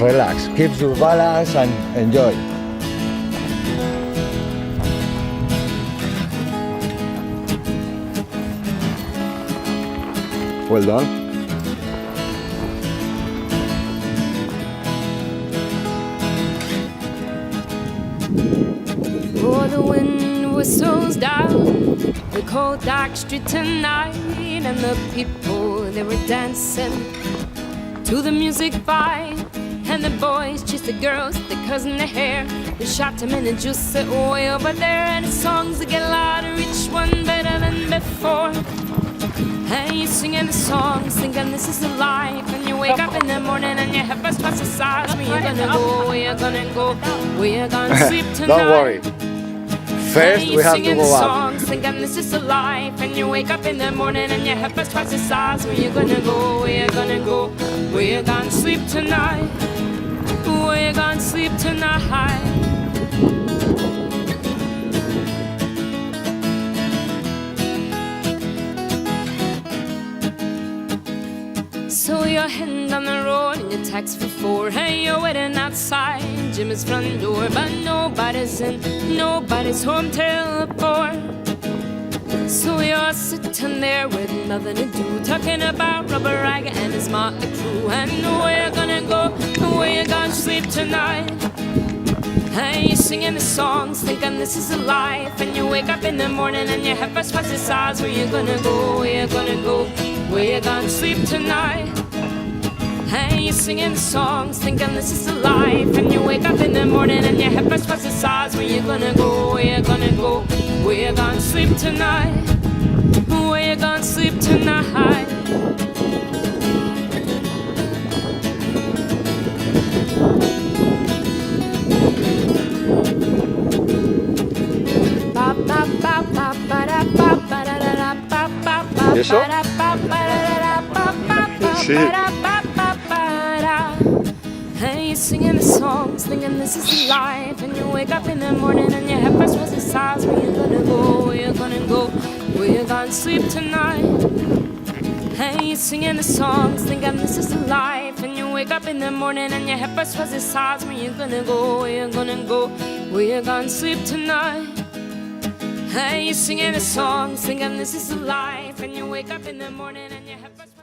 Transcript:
relax. Keep your balance and enjoy. Well done. Oh, the wind whistles down the cold dark street tonight, and the people, they were dancing to the music vibe. And the boys chased the girls, they cousin their hair. They shot them in the juice way over there. And the songs that get louder, each one better than before. And you singing the songs, thinking this is the life. And you wake up in the morning and your head first twice the size. Where you gonna go, where you gonna go, where you gonna sleep tonight. Don't worry. First we have to singing go up. songs, thinking this is the life. And you wake up in the morning and your head first twice the size. Where you gonna go, where you gonna go, where you gonna sleep tonight, where you gonna sleep tonight. So you're heading down the road and you text for 4. Hey, you're waiting outside Jimmy's front door, but nobody's in, nobody's home till 4. So you're sitting there with nothing to do, talking about Robert Riger and his motley crew. And where you gonna go, where you gonna sleep tonight. And you're singing the songs, thinking this is a life. And you wake up in the morning and your head first twice the size. Where you gonna go, where you gonna go, where you gonna sleep tonight. And you're singing the songs, thinking this is a life. And you wake up in the morning and your head first twice the size. Where you gonna go, where you gonna go, where you gonna sleep tonight, where you gonna sleep tonight. ¿Y eso? Sí. And you're singing the songs, thinking this is the life. And you wake up in the morning and your head first was the size. Where you gonna go, where you gonna go, where you gonna sleep tonight. And you're singing the songs, thinking this is the life. And you wake up in the morning and your head first was the size. Where you gonna go, where you gonna go, where you gonna sleep tonight. And you're singing the songs, thinking this is the life. And you wake up in the morning and your head first